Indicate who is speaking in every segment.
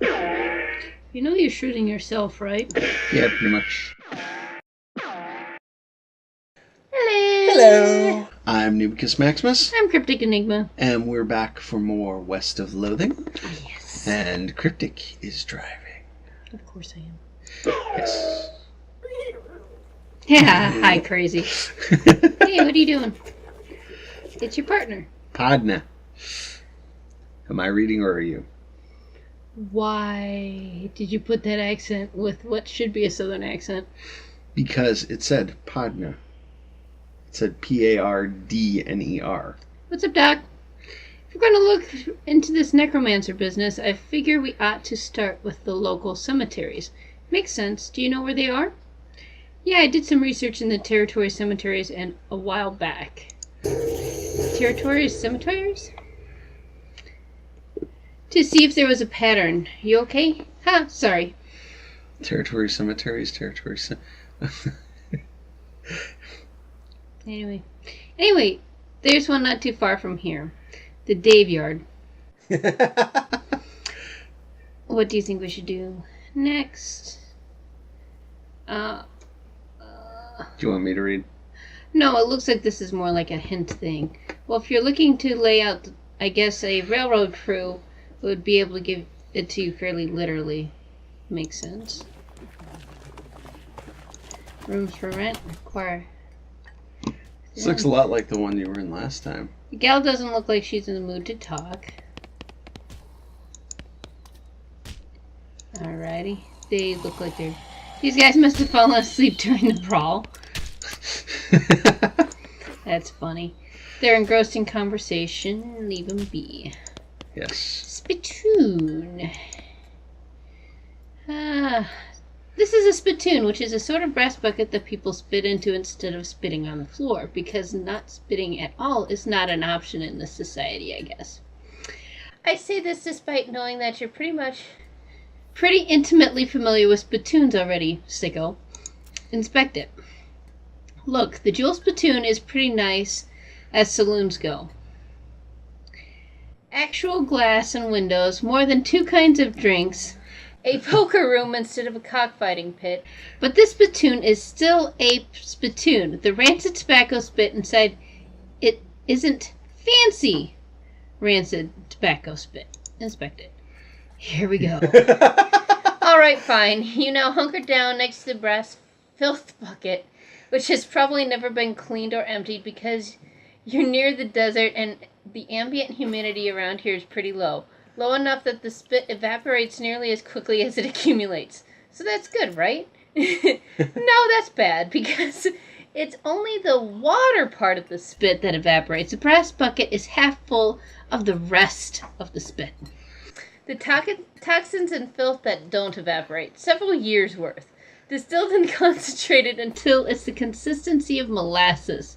Speaker 1: You know you're shooting yourself, right?
Speaker 2: Yeah, pretty much.
Speaker 1: Hello!
Speaker 2: Hello! I'm Noobs Maximus,
Speaker 1: I'm Cryptic Enigma.
Speaker 2: and we're back for more West of Loathing.
Speaker 1: Yes.
Speaker 2: And Cryptic is driving.
Speaker 1: Of course I am.
Speaker 2: Yes.
Speaker 1: Yeah, hi, crazy. Hey, what are you doing? It's your partner.
Speaker 2: Padna. Am I reading or are you?
Speaker 1: Why did you put that accent with what should be a southern accent?
Speaker 2: Because it said Padna. It said Pardner.
Speaker 1: What's up, Doc? If we're going to look into this necromancer business, I figure we ought to start with the local cemeteries. Makes sense. Do you know where they are? Yeah, I did some research in the territory cemeteries and a while back. Territory cemeteries? To see if there was a pattern. You okay? Huh, sorry.
Speaker 2: Territory cemeteries,
Speaker 1: Anyway, there's one not too far from here. The Daveyard. What do you think we should do next?
Speaker 2: Do you want me to read?
Speaker 1: No, it looks like this is more like a hint thing. Well, if you're looking to lay out, I guess a railroad crew would be able to give it to you fairly literally. Makes sense. Rooms for rent require...
Speaker 2: This looks a lot like the one you were in last time.
Speaker 1: The gal doesn't look like she's in the mood to talk. Alrighty. They look like they're... These guys must have fallen asleep during the brawl. That's funny. They're engrossed in conversation. Leave them be.
Speaker 2: Yes.
Speaker 1: Spittoon. This is a spittoon, which is a sort of brass bucket that people spit into instead of spitting on the floor, because not spitting at all is not an option in this society, I guess. I say this despite knowing that you're pretty intimately familiar with spittoons already, sicko. Inspect it. Look, the jewel spittoon is pretty nice as saloons go. Actual glass and windows, more than 2 kinds of drinks, a poker room instead of a cockfighting pit. But this spittoon is still a spittoon. The rancid tobacco spit inside it isn't fancy rancid tobacco spit. Inspect it. Here we go. Alright, fine. You now hunker down next to the brass filth bucket, which has probably never been cleaned or emptied because you're near the desert and the ambient humidity around here is pretty low. Low enough that the spit evaporates nearly as quickly as it accumulates. So that's good, right? No, that's bad, because it's only the water part of the spit that evaporates. The brass bucket is half full of the rest of the spit. The toxins and filth that don't evaporate. Several years' worth. Distilled and concentrated until it's the consistency of molasses.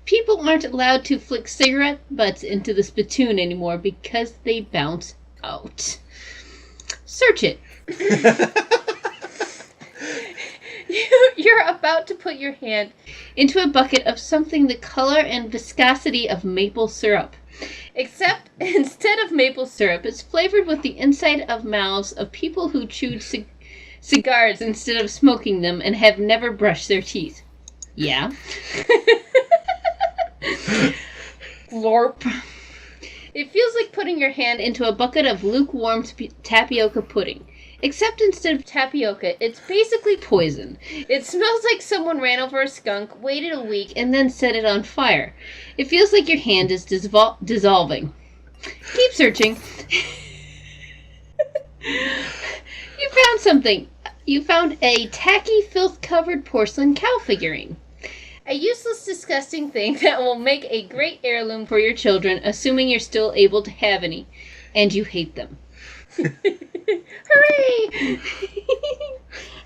Speaker 1: People aren't allowed to flick cigarette butts into the spittoon anymore because they bounce out. Search it. You're about to put your hand into a bucket of something the color and viscosity of maple syrup. Except instead of maple syrup, it's flavored with the inside of mouths of people who chewed cigars instead of smoking them and have never brushed their teeth. Yeah. Glorp. It feels like putting your hand into a bucket of lukewarm tapioca pudding. Except instead of tapioca, it's basically poison. It smells like someone ran over a skunk, waited a week, and then set it on fire. It feels like your hand is dissolving. Keep searching. You found something. You found a tacky, filth-covered porcelain cow figurine. A useless, disgusting thing that will make a great heirloom for your children, assuming you're still able to have any. And you hate them. Hooray!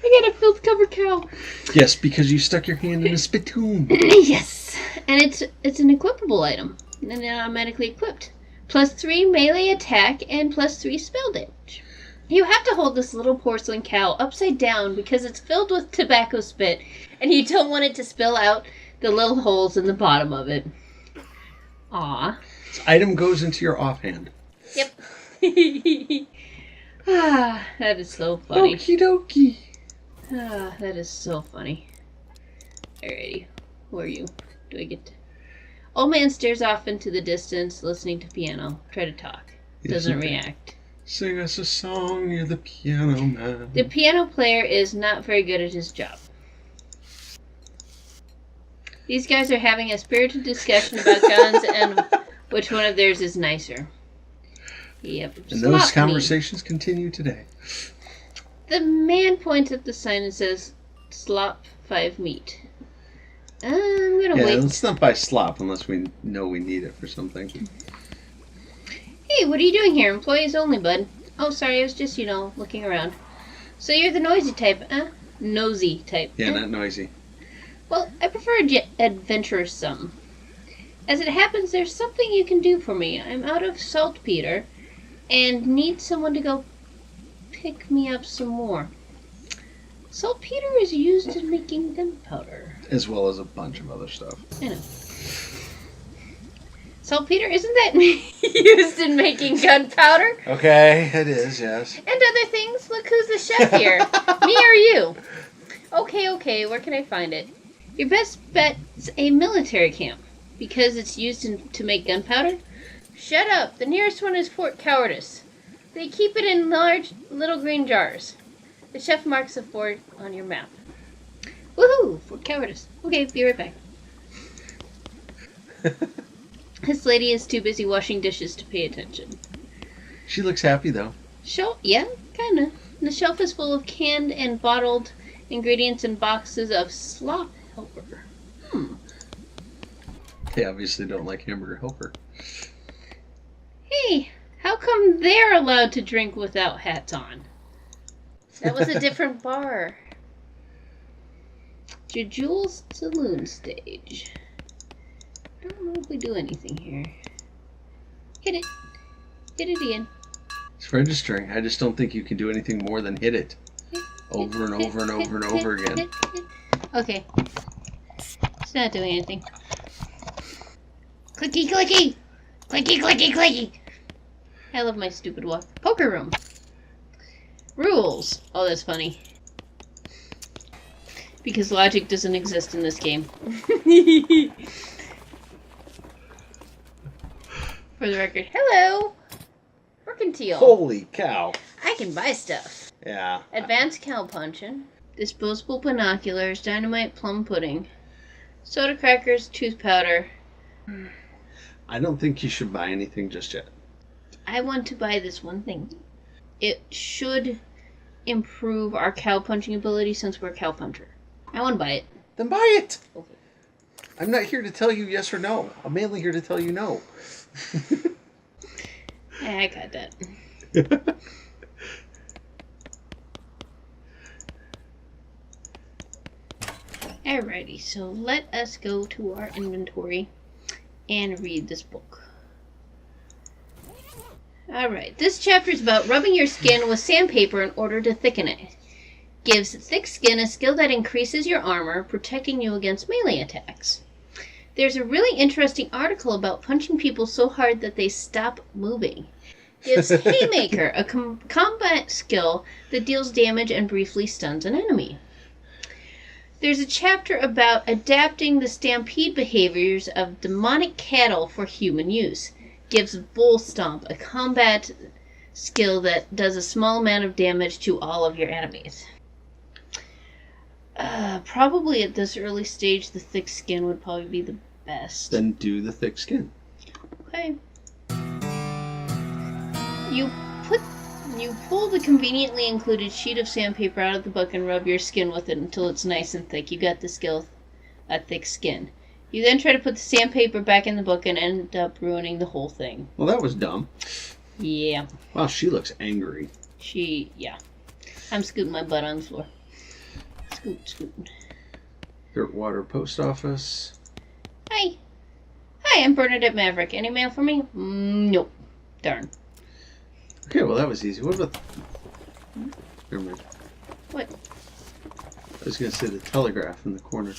Speaker 1: I got a filth-covered cow.
Speaker 2: Yes, because you stuck your hand in a spittoon.
Speaker 1: Yes. And it's an equipable item. And automatically equipped. +3 melee attack and +3 spell damage. You have to hold this little porcelain cow upside down because it's filled with tobacco spit, and you don't want it to spill out the little holes in the bottom of it. Aw.
Speaker 2: This item goes into your offhand.
Speaker 1: Yep. Ah, that is so funny.
Speaker 2: Okie dokie.
Speaker 1: Ah, that is so funny. Alrighty. Who are you? Do I get to... Old man stares off into the distance, listening to piano. Try to talk. Doesn't react.
Speaker 2: Sing us a song, you're the piano man.
Speaker 1: The piano player is not very good at his job. These guys are having a spirited discussion about guns and which one of theirs is nicer. Yep.
Speaker 2: And those conversations continue today.
Speaker 1: The man points at the sign and says, "Slop 5 meat." I'm gonna wait.
Speaker 2: Let's not buy slop unless we know we need it for something.
Speaker 1: Hey, what are you doing here? Employees only, bud. Oh, sorry, I was just, looking around. So you're the noisy type, huh? Nosy type.
Speaker 2: Yeah, not noisy.
Speaker 1: Well, I prefer adventuresome. As it happens, there's something you can do for me. I'm out of saltpeter and need someone to go pick me up some more. Saltpeter is used in making gunpowder.
Speaker 2: As well as a bunch of other stuff.
Speaker 1: I know. Saltpeter, isn't that used in making gunpowder?
Speaker 2: Okay, it is, yes.
Speaker 1: And other things. Look who's the chef here. Me or you? Okay, where can I find it? Your best bet's a military camp. Because it's used to make gunpowder? Shut up. The nearest one is Fort Cowardice. They keep it in large, little green jars. The chef marks the fort on your map. Woohoo! Fort Cowardice. Okay, be right back. This lady is too busy washing dishes to pay attention.
Speaker 2: She looks happy, though.
Speaker 1: Yeah, kinda. The shelf is full of canned and bottled ingredients and boxes of slop helper.
Speaker 2: They obviously don't like hamburger helper.
Speaker 1: Hey, how come they're allowed to drink without hats on? That was a different bar. Jejul's Saloon Stage. I don't know if we do anything here. Hit it. Hit it again.
Speaker 2: It's registering. I just don't think you can do anything more than hit it. Over and over and over and over again.
Speaker 1: Okay. It's not doing anything. Clicky, clicky! Clicky, clicky, clicky! I love my stupid walk. Poker room. Rules. Oh, that's funny. Because logic doesn't exist in this game. For the record, hello! Mercantile.
Speaker 2: Holy cow.
Speaker 1: I can buy stuff.
Speaker 2: Yeah.
Speaker 1: Advanced cow punching. Disposable binoculars. Dynamite plum pudding. Soda crackers. Tooth powder.
Speaker 2: I don't think you should buy anything just yet.
Speaker 1: I want to buy this one thing. It should improve our cow punching ability since we're a cow puncher. I want to buy it.
Speaker 2: Then buy it!
Speaker 1: Okay.
Speaker 2: I'm not here to tell you yes or no. I'm mainly here to tell you no.
Speaker 1: Yeah, I got that. Alrighty, so let us go to our inventory and read this book. Alright, this chapter is about rubbing your skin with sandpaper in order to thicken it. Gives thick skin a skill that increases your armor, protecting you against melee attacks. There's a really interesting article about punching people so hard that they stop moving. Gives Haymaker a combat skill that deals damage and briefly stuns an enemy. There's a chapter about adapting the stampede behaviors of demonic cattle for human use. Gives Bull Stomp a combat skill that does a small amount of damage to all of your enemies. Probably at this early stage, the thick skin would probably be the best.
Speaker 2: Then do the thick skin.
Speaker 1: Okay. You pull the conveniently included sheet of sandpaper out of the book and rub your skin with it until it's nice and thick. You got the skill, a thick skin. You then try to put the sandpaper back in the book and end up ruining the whole thing.
Speaker 2: Well, that was dumb.
Speaker 1: Yeah.
Speaker 2: Wow, she looks angry.
Speaker 1: Yeah. I'm scooting my butt on the floor. Scoot.
Speaker 2: Dirtwater Post Office.
Speaker 1: Hi, I'm Bernadette Maverick. Any mail for me? Nope. Darn.
Speaker 2: Okay, well that was easy. What about... Never mind.
Speaker 1: What?
Speaker 2: I was going to say the telegraph in the corner.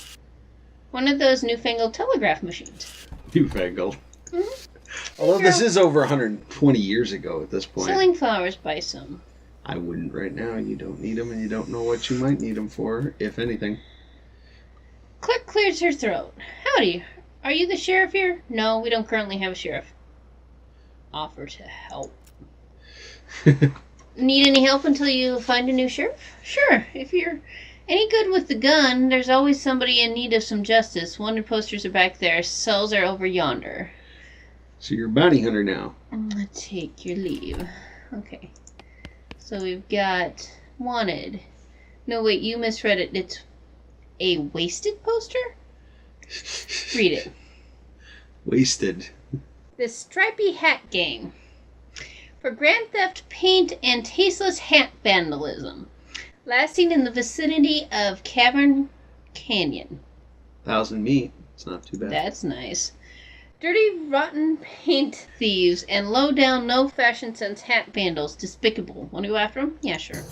Speaker 1: One of those newfangled telegraph machines.
Speaker 2: Newfangled.
Speaker 1: Mm-hmm.
Speaker 2: Although this is over 120 years ago at this point.
Speaker 1: Selling flowers, buy some.
Speaker 2: I wouldn't right now. You don't need them, and you don't know what you might need them for, if anything.
Speaker 1: Clerk clears her throat. Howdy. Are you the sheriff here? No, we don't currently have a sheriff. Offer to help. Need any help until you find a new sheriff? Sure. If you're any good with the gun, there's always somebody in need of some justice. Wanted posters are back there. Cells are over yonder.
Speaker 2: So you're a bounty hunter now.
Speaker 1: Take your leave. Okay. So we've got wanted. No, wait, you misread it. It's a wasted poster? Read it.
Speaker 2: Wasted.
Speaker 1: The Stripy Hat Gang. For grand theft, paint, and tasteless hat vandalism. Lasting in the vicinity of Cavern Canyon.
Speaker 2: 1,000 meat. It's not too bad.
Speaker 1: That's nice. Dirty, rotten paint thieves and low-down, no-fashion sense hat vandals. Despicable. Want to go after them? Yeah, sure.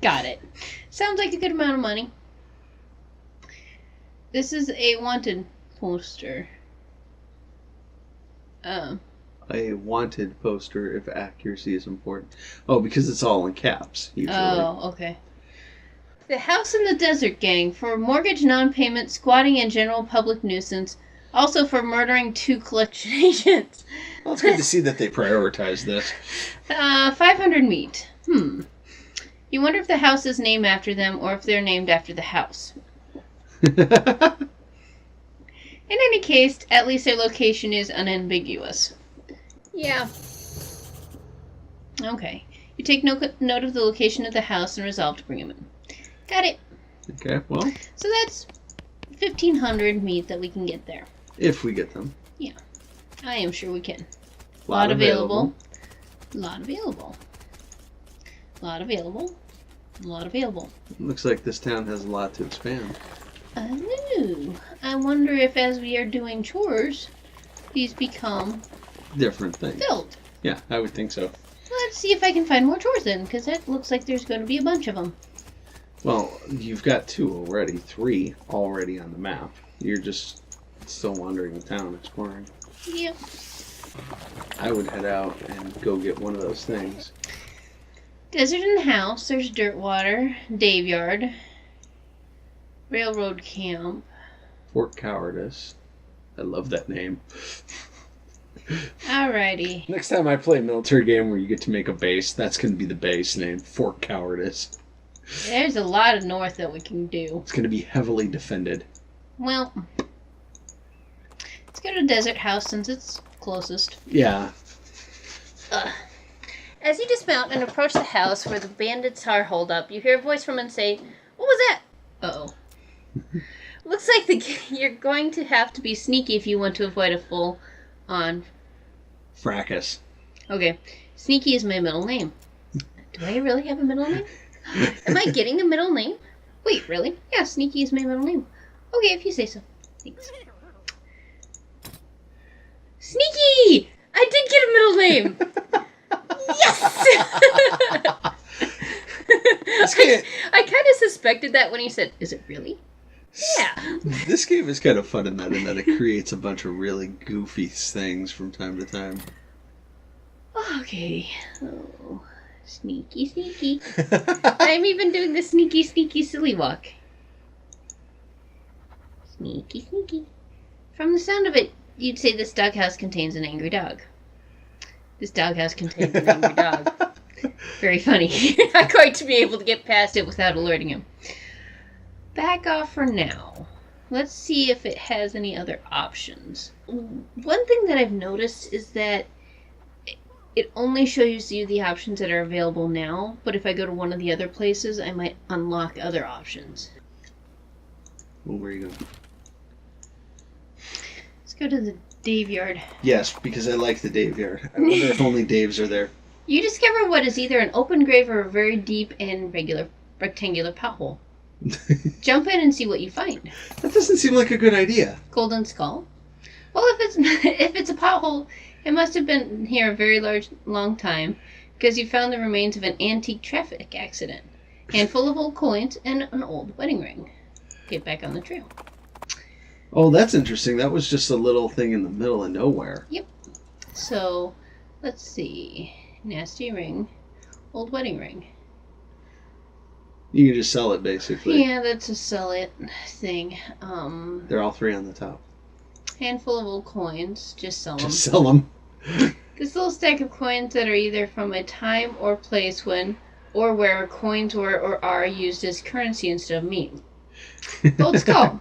Speaker 1: Got it. Sounds like a good amount of money. This is a wanted poster.
Speaker 2: A wanted poster if accuracy is important. Oh, because it's all in caps, usually.
Speaker 1: Oh, okay. The House in the Desert Gang for mortgage non-payment, squatting, and general public nuisance. Also for murdering 2 collection agents.
Speaker 2: Well, it's good to see that they prioritize this.
Speaker 1: 500 meat. You wonder if the house is named after them or if they're named after the house. In any case, at least their location is unambiguous. Yeah. Okay. You take note of the location of the house and resolve to bring him in. Got it.
Speaker 2: Okay, well.
Speaker 1: So that's 1,500 meat that we can get there.
Speaker 2: If we get them.
Speaker 1: Yeah. I am sure we can.
Speaker 2: Lot available.
Speaker 1: Lot available. Lot available. Lot available.
Speaker 2: Looks like this town has a lot to expand.
Speaker 1: No. I wonder if as we are doing chores, these become
Speaker 2: different things.
Speaker 1: Filled.
Speaker 2: Yeah, I would think so.
Speaker 1: Let's see if I can find more chores then, because it looks like there's going to be a bunch of them.
Speaker 2: Well, you've got 2 already, 3 already on the map. You're just still wandering the town, exploring.
Speaker 1: Yep.
Speaker 2: I would head out and go get one of those things.
Speaker 1: Desert in the house. There's Dirtwater, Daveyard, Railroad Camp.
Speaker 2: Fort Cowardice. I love that name.
Speaker 1: Alrighty.
Speaker 2: Next time I play a military game where you get to make a base, that's going to be the base name. Fort Cowardice.
Speaker 1: There's a lot of north that we can do.
Speaker 2: It's going to be heavily defended.
Speaker 1: Well, let's go to Desert House since it's closest.
Speaker 2: Yeah.
Speaker 1: As you dismount and approach the house where the bandits are holed up, you hear a voice from inside. What was that? Uh-oh. Looks like you're going to have to be sneaky if you want to avoid a full-on
Speaker 2: Fracas.
Speaker 1: Okay. Sneaky is my middle name. Do I really have a middle name? Am I getting a middle name? Wait, really? Yeah, Sneaky is my middle name. Okay, if you say so. Thanks. Sneaky! I did get a middle name! Yes! I kind of suspected that when he said, is it really? Yeah.
Speaker 2: This game is kind of fun in that it creates a bunch of really goofy things from time to time.
Speaker 1: Okay. Oh, sneaky, sneaky. I'm even doing the sneaky, sneaky, silly walk. Sneaky, sneaky. From the sound of it, you'd say this doghouse contains an angry dog. This doghouse contains an angry dog. Very funny. I'm going to be able to get past it without alerting him. Back off for now. Let's see if it has any other options. One thing that I've noticed is that it only shows you the options that are available now, but if I go to one of the other places, I might unlock other options.
Speaker 2: Well, where are you going?
Speaker 1: Let's go to the Daveyard.
Speaker 2: Yes, because I like the Daveyard. I wonder if only Daves are there.
Speaker 1: You discover what is either an open grave or a very deep and rectangular pothole. Jump in and see what you find.
Speaker 2: That doesn't seem like a good idea.
Speaker 1: Golden skull? Well, if it's a pothole, it must have been here a very long time, because you found the remains of an antique traffic accident, handful of old coins, and an old wedding ring. Get back on the trail.
Speaker 2: Oh, that's interesting. That was just a little thing in the middle of nowhere.
Speaker 1: Yep. So, let's see. Nasty ring. Old wedding ring.
Speaker 2: You can just sell it, basically.
Speaker 1: Yeah, that's a sell it thing.
Speaker 2: They're all 3 on the top.
Speaker 1: Handful of old coins. Just sell them.
Speaker 2: Just sell them.
Speaker 1: This little stack of coins that are either from a time or place when or where coins were or are used as currency instead of meat. Gold skull.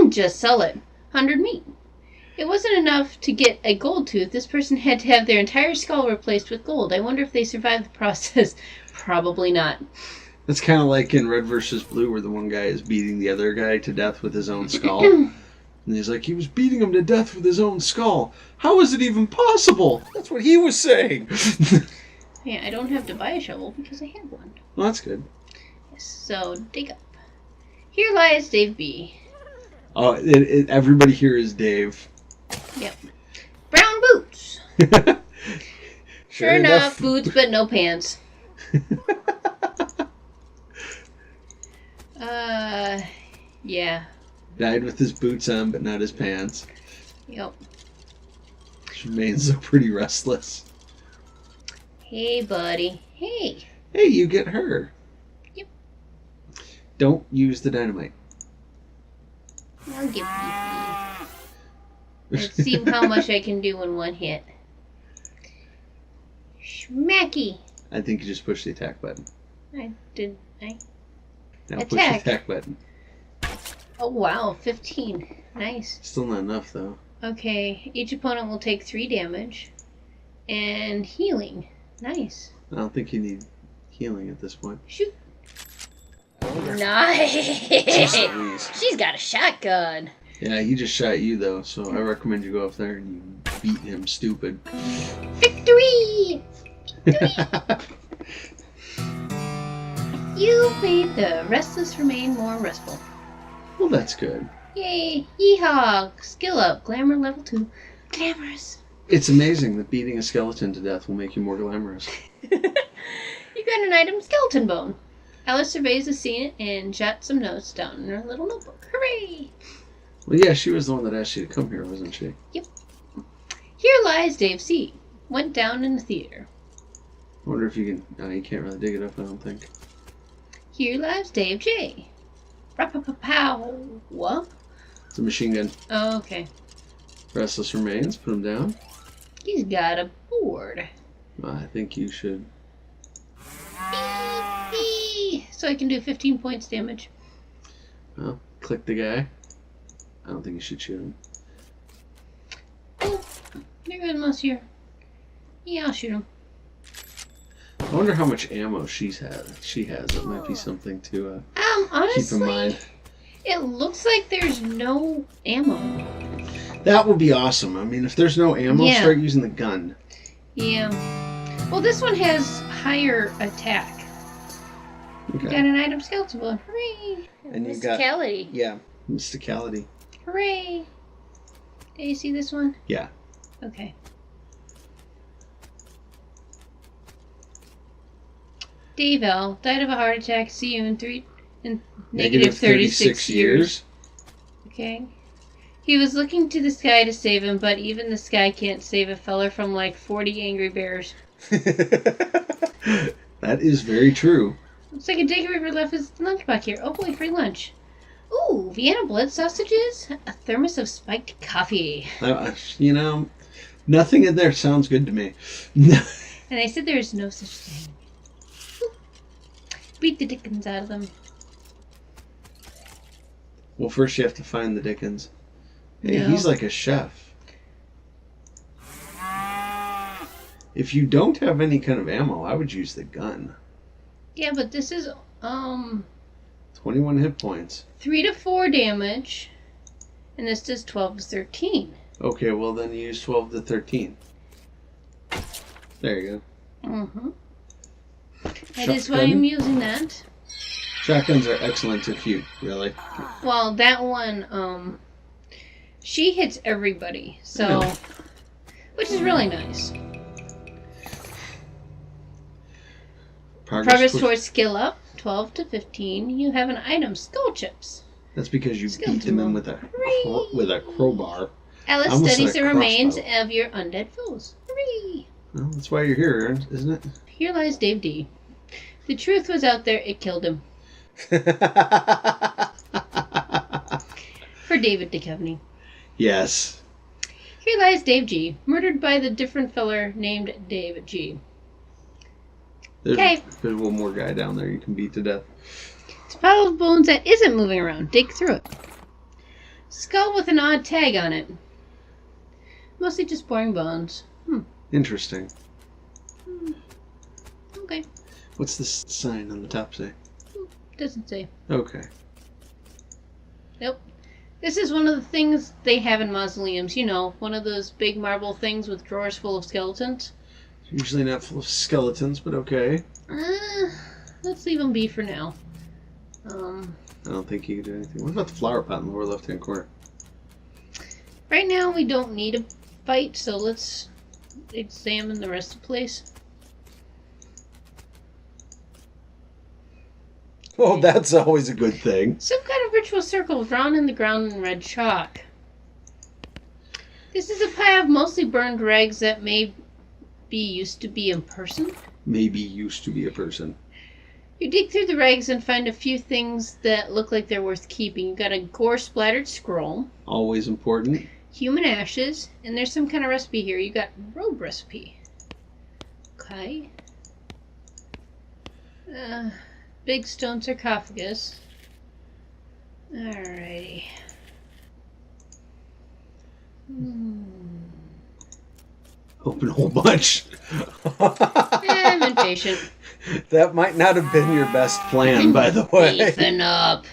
Speaker 1: Just sell it. 100 meat. It wasn't enough to get a gold tooth. This person had to have their entire skull replaced with gold. I wonder if they survived the process. Probably not.
Speaker 2: That's kind of like in Red vs. Blue, where the one guy is beating the other guy to death with his own skull. And he's like, he was beating him to death with his own skull. How is it even possible? That's what he was saying.
Speaker 1: Yeah, I don't have to buy a shovel because I have one.
Speaker 2: Well, that's good.
Speaker 1: Yes, so dig up. Here lies Dave B.
Speaker 2: Oh, everybody here is Dave.
Speaker 1: Yep. Brown boots. Sure enough, boots but no pants. Yeah.
Speaker 2: Died with his boots on, but not his pants.
Speaker 1: Yep.
Speaker 2: She remains so pretty restless.
Speaker 1: Hey, buddy. Hey.
Speaker 2: Hey, you get her.
Speaker 1: Yep.
Speaker 2: Don't use the dynamite.
Speaker 1: I'll give you. Let's see how much I can do in one hit. Schmacky.
Speaker 2: I think you just push the attack button.
Speaker 1: I did.
Speaker 2: Now
Speaker 1: Attack.
Speaker 2: push the attack button.
Speaker 1: Oh, wow. 15. Nice.
Speaker 2: Still not enough, though.
Speaker 1: Okay. Each opponent will take 3 damage. And healing. Nice.
Speaker 2: I don't think you need healing at this point.
Speaker 1: Shoot. Nice.
Speaker 2: Jeez.
Speaker 1: She's got a shotgun.
Speaker 2: Yeah, he just shot you, though, so I recommend you go up there and you beat him stupid.
Speaker 1: Victory! You made the restless remain more restful.
Speaker 2: Well, that's good.
Speaker 1: Yay! Yeehaw! Skill up. Glamour level 2. Glamorous.
Speaker 2: It's amazing that beating a skeleton to death will make you more glamorous.
Speaker 1: You got an item, skeleton bone. Alice surveys the scene and jots some notes down in her little notebook. Hooray!
Speaker 2: Well, yeah, she was the one that asked you to come here, wasn't she?
Speaker 1: Yep. Here lies Dave C. Went down in the theater.
Speaker 2: I wonder if you can... No, you can't really dig it up, I don't think.
Speaker 1: Here lies Dave J. Rap-a-pa-pow. What?
Speaker 2: It's a machine gun.
Speaker 1: Oh, okay.
Speaker 2: Restless remains, put him down.
Speaker 1: He's got a board.
Speaker 2: I think you should...
Speaker 1: So I can do 15 points damage.
Speaker 2: Well, click the guy. I don't think you should shoot him.
Speaker 1: Oh, there goes Monsieur. Yeah, I'll shoot him.
Speaker 2: I wonder how much ammo she has. It might be something to
Speaker 1: Honestly,
Speaker 2: keep in mind.
Speaker 1: It looks like there's no ammo.
Speaker 2: That would be awesome. I mean, if there's no ammo,
Speaker 1: Yeah.
Speaker 2: start using the gun.
Speaker 1: Yeah. Well, this one has higher attack.
Speaker 2: Okay.
Speaker 1: You got an item skeleton bone. Hooray!
Speaker 2: And you got...
Speaker 1: Mysticality.
Speaker 2: Yeah, mysticality.
Speaker 1: Hooray! Did you see this one?
Speaker 2: Yeah.
Speaker 1: Okay. Dave L. died of a heart attack. See you in negative 36 years. Okay. He was looking to the sky to save him, but even the sky can't save a feller from like 40 angry bears.
Speaker 2: That is very true.
Speaker 1: Looks like a digger river left his lunchbox here. Oh boy, free lunch. Ooh, Vienna blood sausages, a thermos of spiked coffee.
Speaker 2: You know, nothing in there sounds good to me.
Speaker 1: And they said there's no such thing. Ooh. Beat the dickens out of them.
Speaker 2: Well, first you have to find the Dickens. Hey,
Speaker 1: No.
Speaker 2: he's like a chef. If you don't have any kind of ammo, I would use the gun.
Speaker 1: Yeah, but this is
Speaker 2: 21 hit points.
Speaker 1: 3 to 4 damage, and this does 12 to 13.
Speaker 2: Okay, well then you use 12 to 13. There you go.
Speaker 1: Mm-hmm. That is why I'm using that.
Speaker 2: Shotguns are excellent if you, really.
Speaker 1: Well, that one, she hits everybody, so, which is really nice. Progress towards skill up, 12 to 15. You have an item, skull chips.
Speaker 2: That's because you beat them in with a crowbar.
Speaker 1: Alice
Speaker 2: Almost
Speaker 1: studies
Speaker 2: like
Speaker 1: the
Speaker 2: a
Speaker 1: remains
Speaker 2: crossbow.
Speaker 1: of your undead foes. Hooray!
Speaker 2: Well, that's why you're here, isn't it?
Speaker 1: Here lies Dave D. The truth was out there. It killed him. For David Duchovny.
Speaker 2: Yes.
Speaker 1: Here lies Dave G, murdered by the different feller named Dave G.
Speaker 2: There's one more guy down there you can beat to death.
Speaker 1: It's a pile of bones that isn't moving around. Dig through it. Skull with an odd tag on it. Mostly just boring bones.
Speaker 2: Interesting.
Speaker 1: Okay.
Speaker 2: What's this sign on the top say?
Speaker 1: Doesn't say.
Speaker 2: Okay.
Speaker 1: Nope. This is one of the things they have in mausoleums. You know, one of those big marble things with drawers full of skeletons.
Speaker 2: Usually not full of skeletons, but okay.
Speaker 1: Let's leave them be for now.
Speaker 2: I don't think you can do anything. What about the flower pot in the lower left-hand corner?
Speaker 1: Right now we don't need a fight, so let's examine the rest of the place.
Speaker 2: Oh, that's always a good thing.
Speaker 1: Some kind of ritual circle drawn in the ground in red chalk. This is a pile of mostly burned rags that used to be a person.
Speaker 2: Maybe used to be a person.
Speaker 1: You dig through the rags and find a few things that look like they're worth keeping. You got a gore-splattered scroll.
Speaker 2: Always important.
Speaker 1: Human ashes. And there's some kind of recipe here. You got robe recipe. Okay. Big stone sarcophagus. Alrighty.
Speaker 2: Open a whole bunch.
Speaker 1: I'm impatient.
Speaker 2: That might not have been your best plan, by the way.
Speaker 1: Beefing up.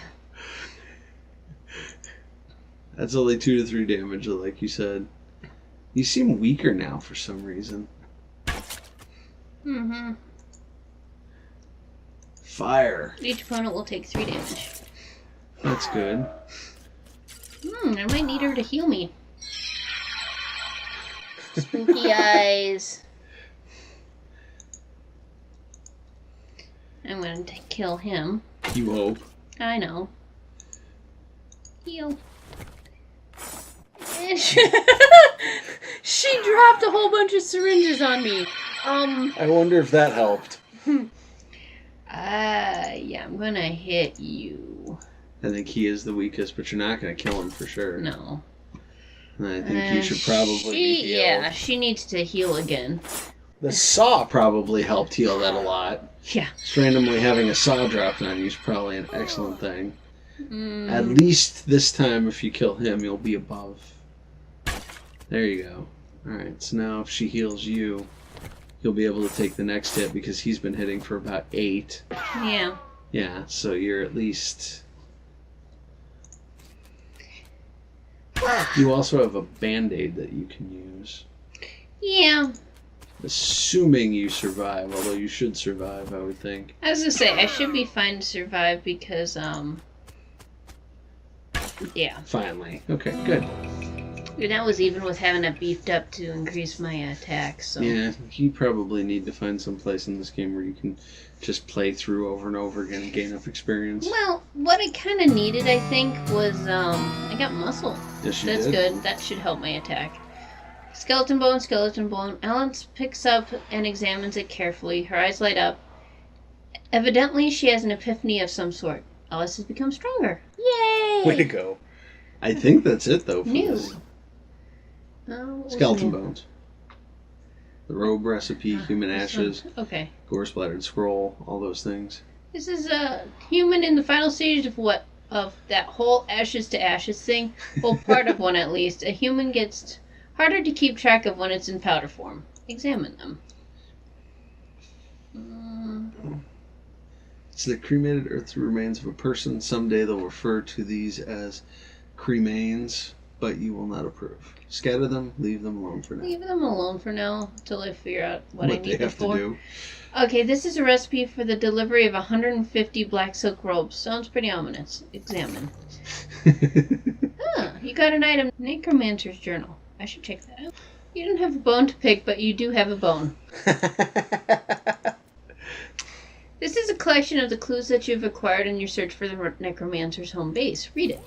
Speaker 2: That's only 2 to 3 damage, like you said. You seem weaker now for some reason.
Speaker 1: Mm-hmm.
Speaker 2: Fire.
Speaker 1: Each opponent will take 3 damage.
Speaker 2: That's good.
Speaker 1: I might need her to heal me. Spooky eyes. I'm going to kill him.
Speaker 2: You hope.
Speaker 1: I know. Heal. And she dropped a whole bunch of syringes on me.
Speaker 2: I wonder if that helped.
Speaker 1: Yeah, I'm gonna hit you.
Speaker 2: I think he is the weakest, but you're not gonna kill him for sure.
Speaker 1: No.
Speaker 2: I think you should probably be healed.
Speaker 1: Yeah, she needs to heal again.
Speaker 2: The saw probably helped heal that a lot.
Speaker 1: Yeah.
Speaker 2: Just randomly having a saw dropped on you is probably an excellent thing. At least this time, if you kill him, you'll be above. There you go. Alright, so now if she heals you, you'll be able to take the next hit because he's been hitting for about 8.
Speaker 1: Yeah.
Speaker 2: Yeah, so you're at least... You also have a band-aid that you can use.
Speaker 1: Yeah.
Speaker 2: Assuming you survive, although you should survive, I would think.
Speaker 1: I was gonna say, I should be fine to survive because, yeah.
Speaker 2: Finally. Okay, good.
Speaker 1: And that was even with having it beefed up to increase my attack, so...
Speaker 2: Yeah, you probably need to find some place in this game where you can just play through over and over again and gain enough experience.
Speaker 1: Well, what I kind of needed, I think, was, I got muscle.
Speaker 2: Yes, you
Speaker 1: That's
Speaker 2: did.
Speaker 1: good. That should help my attack. Skeleton bone, skeleton bone. Ellen picks up and examines it carefully. Her eyes light up. Evidently, she has an epiphany of some sort. Alice has become stronger. Yay!
Speaker 2: Way to go. I think that's it, though, for
Speaker 1: New.
Speaker 2: this.
Speaker 1: What
Speaker 2: Skeleton
Speaker 1: was new?
Speaker 2: bones. The robe recipe, human ashes,
Speaker 1: Okay.
Speaker 2: gore-splattered scroll, all those things.
Speaker 1: This is a human in the final stage of what? Of that whole ashes to ashes thing? Well, part of one at least. A human gets harder to keep track of when it's in powder form. Examine them.
Speaker 2: It's the cremated earthly remains of a person. Someday they'll refer to these as cremains, but you will not approve. Scatter them, leave them alone for now.
Speaker 1: Leave them alone for now until I figure out what I need
Speaker 2: they
Speaker 1: them
Speaker 2: have
Speaker 1: for.
Speaker 2: to do.
Speaker 1: Okay, this is a recipe for the delivery of 150 black silk robes. Sounds pretty ominous. Examine. You got an item. Necromancer's Journal. I should check that out. You don't have a bone to pick, but you do have a bone. This is a collection of the clues that you've acquired in your search for the Necromancer's home base. Read it.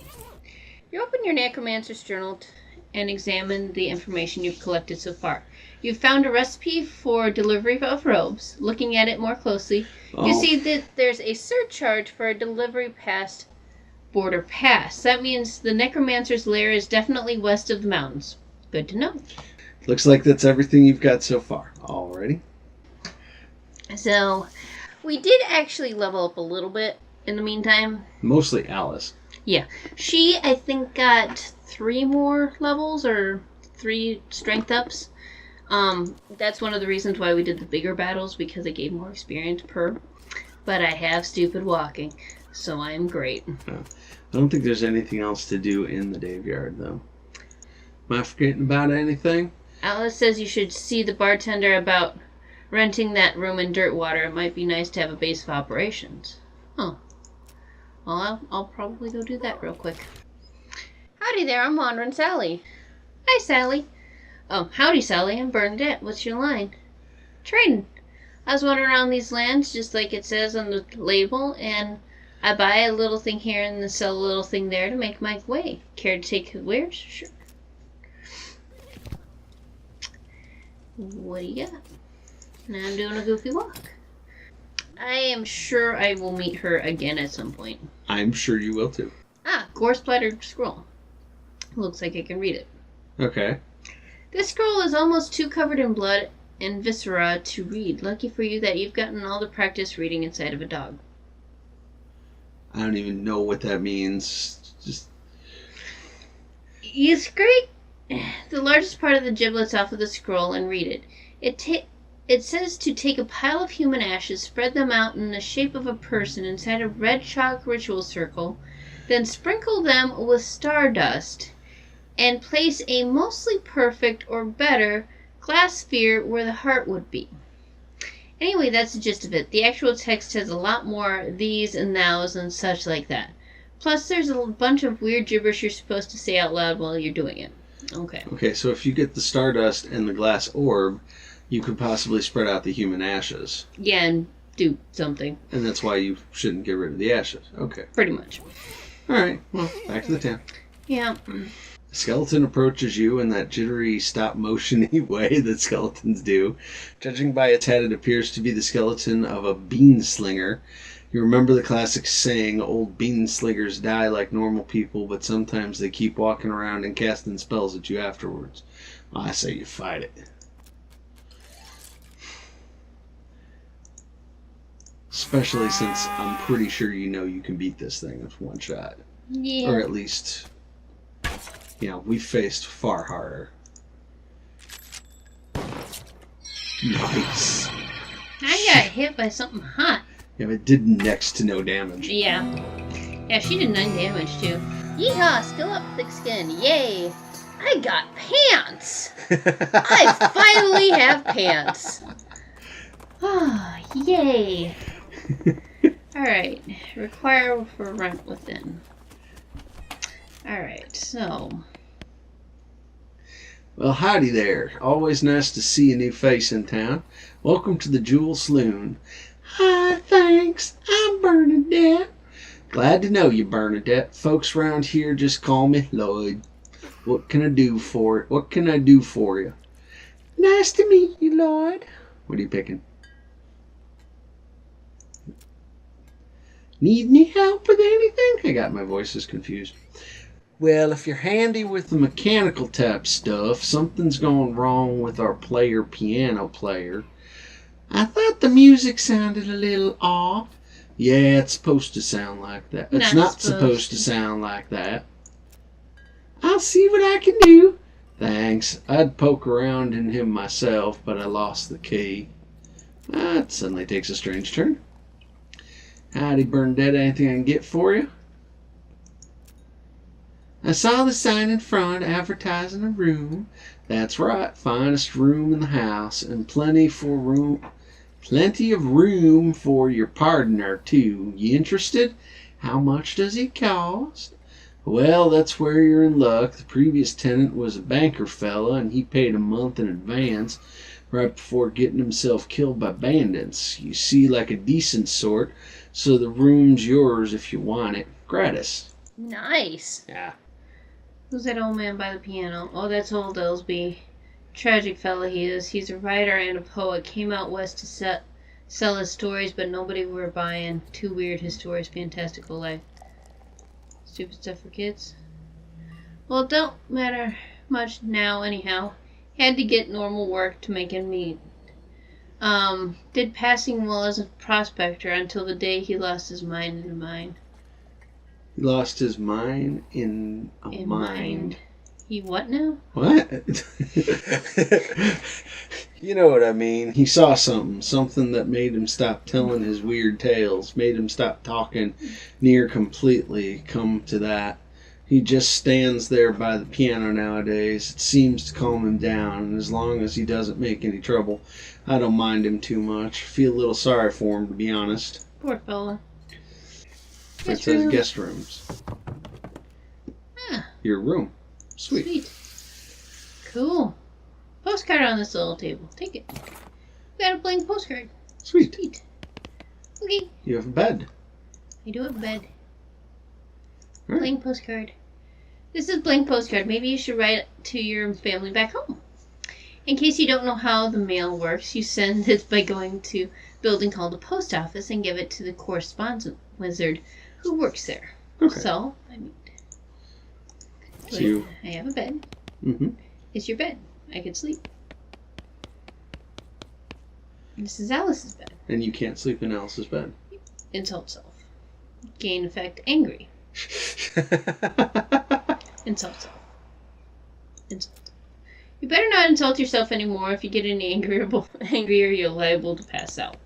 Speaker 1: You open your Necromancer's Journal and examine the information you've collected so far. You found a recipe for delivery of robes. Looking at it more closely, you see that there's a surcharge for a delivery past border pass. That means the necromancer's lair is definitely west of the mountains. Good to know.
Speaker 2: Looks like that's everything you've got so far. Alrighty.
Speaker 1: So, we did actually level up a little bit in the meantime.
Speaker 2: Mostly Alice.
Speaker 1: Yeah. She, I think, got 3 more levels or 3 strength ups. That's one of the reasons why we did the bigger battles, because it gave more experience per. But I have stupid walking, so I'm great.
Speaker 2: I don't think there's anything else to do in the Daveyard, though. Am I forgetting about anything?
Speaker 1: Alice says you should see the bartender about renting that room in Dirtwater. It might be nice to have a base of operations. Oh. Well, I'll probably go do that real quick. Howdy there, I'm Wandering Sally. Hi, Sally. Oh, howdy, Sally. I'm Bernadette. What's your line? Trading. I was wandering around these lands, just like it says on the label, and I buy a little thing here and then sell a little thing there to make my way. Care to take wares? Sure. What do you got? Now I'm doing a goofy walk. I am sure I will meet her again at some point.
Speaker 2: I'm sure you will, too.
Speaker 1: Ah, gore-splattered scroll. Looks like I can read it.
Speaker 2: Okay.
Speaker 1: This scroll is almost too covered in blood and viscera to read. Lucky for you that you've gotten all the practice reading inside of a dog.
Speaker 2: I don't even know what that means. Just...
Speaker 1: You scrape the largest part of the giblets off of the scroll and read it. It says to take a pile of human ashes, spread them out in the shape of a person inside a red chalk ritual circle, then sprinkle them with stardust, and place a mostly perfect or better glass sphere where the heart would be. Anyway, that's the gist of it. The actual text has a lot more these and thous and such like that. Plus, there's a bunch of weird gibberish you're supposed to say out loud while you're doing it. Okay.
Speaker 2: Okay, so if you get the stardust and the glass orb, you could possibly spread out the human ashes.
Speaker 1: Yeah, and do something.
Speaker 2: And that's why you shouldn't get rid of the ashes. Okay.
Speaker 1: Pretty much.
Speaker 2: Alright, well, back to the town.
Speaker 1: Yeah.
Speaker 2: The skeleton approaches you in that jittery, stop-motion-y way that skeletons do. Judging by its head, it appears to be the skeleton of a bean slinger. You remember the classic saying, old bean slingers die like normal people, but sometimes they keep walking around and casting spells at you afterwards. Well, I say you fight it. Especially since I'm pretty sure you know you can beat this thing with one shot.
Speaker 1: Yeah.
Speaker 2: Or at least, we've faced far harder. Nice.
Speaker 1: I got hit by something hot.
Speaker 2: Yeah, but it did next to no damage.
Speaker 1: Yeah. Yeah, she did 9 damage too. Yeehaw, skill up, thick skin. Yay. I got pants. I finally have pants. Oh, yay. Alright. Require for rent within. Alright, so.
Speaker 2: Well, howdy there. Always nice to see a new face in town. Welcome to the Jewel Saloon. Hi, thanks. I'm Bernadette. Glad to know you, Bernadette. Folks around here just call me Lloyd. What can I do for you? Nice to meet you, Lloyd. What are you picking? Need any help with anything? I got my voices confused. Well, if you're handy with the mechanical type stuff, something's gone wrong with our piano player. I thought the music sounded a little off. Yeah, it's supposed to sound like that. It's not supposed to sound like that. I'll see what I can do. Thanks. I'd poke around in him myself, but I lost the key. It suddenly takes a strange turn. Howdy, Bernadette. Anything I can get for you? I saw the sign in front advertising a room. That's right. Finest room in the house, and plenty of room for your partner, too. You interested? How much does he cost? Well, that's where you're in luck. The previous tenant was a banker fella, and he paid a month in advance, right before getting himself killed by bandits. You see, like a decent sort, so the room's yours if you want it. Gratis.
Speaker 1: Nice.
Speaker 2: Yeah.
Speaker 1: Who's that old man by the piano? Oh, that's old Ellsby. Tragic fellow he is. He's a writer and a poet. Came out west to sell his stories, but nobody were buying. Too weird, his stories. Fantastical life. Stupid stuff for kids. Well, it don't matter much now anyhow. Had to get normal work to make ends meet. Did passing well as a prospector until the day he lost his mind in a mine.
Speaker 2: He lost his mind in a mine.
Speaker 1: He what now?
Speaker 2: What? You know what I mean. He saw something that made him stop telling his weird tales, made him stop talking near completely, come to that. He just stands there by the piano nowadays. It seems to calm him down, and as long as he doesn't make any trouble, I don't mind him too much. Feel a little sorry for him, to be honest.
Speaker 1: Poor fella.
Speaker 2: It says guest rooms.
Speaker 1: Ah.
Speaker 2: Your room. Sweet.
Speaker 1: Cool. Postcard on this little table. Take it. Got a blank postcard.
Speaker 2: Sweet.
Speaker 1: Okay.
Speaker 2: You have a bed.
Speaker 1: I do have a bed.
Speaker 2: Right.
Speaker 1: Blank postcard. This is blank postcard. Maybe you should write it to your family back home. In case you don't know how the mail works, you send it by going to a building called a post office and give it to the correspondent wizard who works there.
Speaker 2: Okay.
Speaker 1: So, I have a bed.
Speaker 2: Mm-hmm.
Speaker 1: It's your bed. I could sleep. This is Alice's bed.
Speaker 2: And you can't sleep in Alice's bed.
Speaker 1: Insult self. Gain effect angry. Insult self. Insult. You better not insult yourself anymore. If you get any angrier, you're liable to pass out.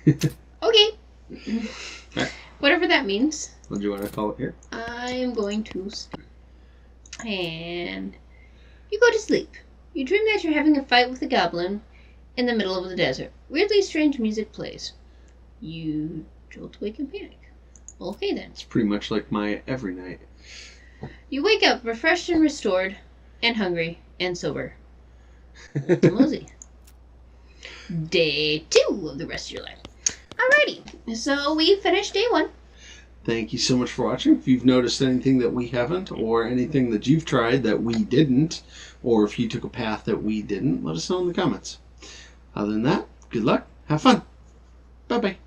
Speaker 1: Okay.
Speaker 2: Right.
Speaker 1: Whatever that means.
Speaker 2: What do you want to call it here?
Speaker 1: I'm going to sleep. And you go to sleep. You dream that you're having a fight with a goblin in the middle of the desert. Weirdly strange music plays. You jolt awake in panic. Okay then.
Speaker 2: It's pretty much like my every night.
Speaker 1: You wake up refreshed and restored, and hungry, and sober. Mosey. Day 2 of the rest of your life. Alrighty, so we finished day 1.
Speaker 2: Thank you so much for watching. If you've noticed anything that we haven't, or anything that you've tried that we didn't, or if you took a path that we didn't, let us know in the comments. Other than that, good luck, have fun. Bye-bye.